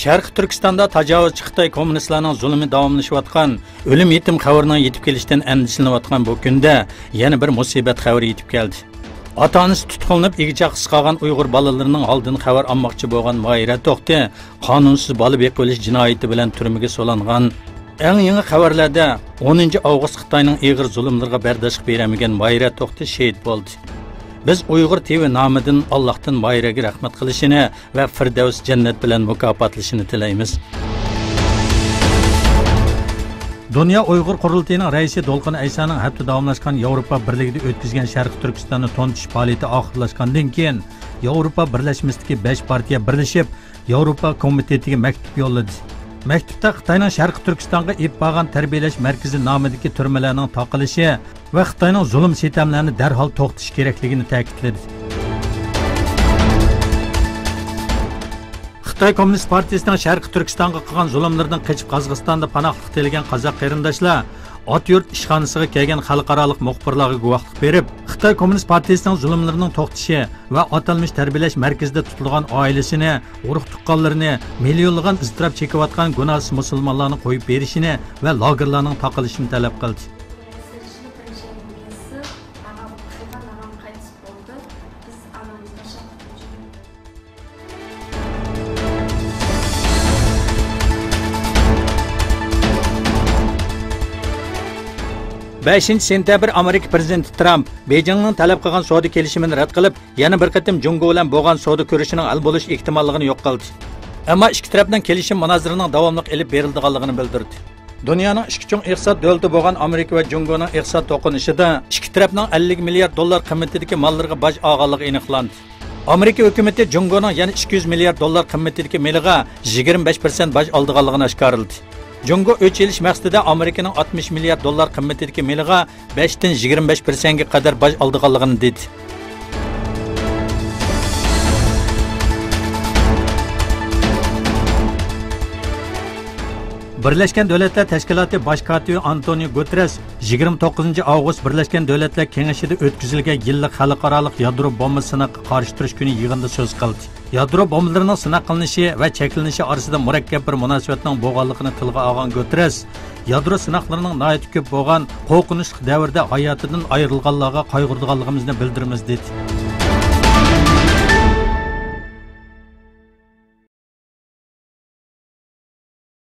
Şərqi Türkistanda təcavüzçü Xitay kommunistlərinin zulmü davamlaşıyotgan, ölüm yetim xəbərining yetib kelishdən əndişləniyotgan bu gündə yana bir musibət xəbəri yetib gəldi. Ata-anası tutqunlanıb igicaqsız qalğan Uyğur balalarının aldığını xəbər almaqçı bolğan Mahirə Toxti qanunsuz bala beqilish jinoyati bilan turmaga solanğan. Eng yangi xəbərlərdə 10 avqust Xitayning ağır zulmlarına bərdaşlıq berəməyən Mahirə Toxti şəhid bo'ldi. Biz Uyghur TV nomidan Allohdan Mahiraga rahmat qilishini va Firdavs jannat bilan mukofotlashini tilaymiz. Dünya Uyghur Qurultayining raisi Dolqin Aysaning hafta davomlashgan Yevropa Birligida o'tkazgan Sharq Turkistonni to'ntish faoliyati oxirlashgandan keyin Yevropa birlashmasidagi 5 partiya birlashib Yevropa komitetiga maktub yo'lladi. Maktubda Xitoyning Sharq Turkistonga ib bo'lgan tarbiyalash markazi nomidagi turmalarning taqilishi va Xitoyning zulm sitamlarini darhol to'xtatish kerakligini ta'kidladi. Xitoy Kommunist Partiyasining Sharq Turkistonga qilgan zulmlardan qochib Qozog'istonda panohlik tilgan qozoq qarindoshlar Otyurt ishxonasiga kelgan xalqaro muxbirlarga guvohlik berib, Xitoy Kommunist Partiyasining zulmlarining to'xtashi va atalmish tarbiyalash markazida tutilgan oilasini, urug' tuqqanlarini, millionlagan iztirob chekayotgan gunohsiz musulmonlarni qo'yib berishini va lagerlarning taqilishini talab qildi. 5 sentabr Amerika prezidenti Trump Beijingning talab qilgan savdo kelishimini rad qilib, yana bir qatim Jungo bilan bo'lgan savdo ko'rishining hal bo'lish ehtimolligini yo'q qildi. Ammo ikki tarafdan kelishim munozaraning davomli olib berilganligini bildirdi. Dunyoning ikki chong iqtisod davlati bo'lgan Amerika va Jungoning iqtisod to'qinishida ikki tarafning 50 milliard dollar qiymatidagi mallarga boj olganligi aniqlandi. Amerika hukumati Jungoning yana 200 milliard dollar qiymatidagi meliga 25% boj olganligini oshkorladi. Jungo o'ch elish maqsadida Amerikaning 60 milliard dollar qiymatidagi meliga 5 dan 25% ga qadar boj olganligini dedi. Birleşken Devletler Teşkilatı Baş Katibi Antonio Guterres 29 avgust Birleşken Devletler Kengashida o'tkazilgan yillik xalqaro yadro bomba sinoqqa qarshi turish kuni yig'inida so'z qildi. Yadro bombalarining sinoq qilinishi va cheklanishi orasida murakkab bir munosabatning bo'lganligini tilga olgan Guterres, yadro sinoqlarining nihoyat ko'p bo'lgan qo'rqinchli davrda hayotidan ayrilganlarga qayg'urganligimizni bildiramiz dedi.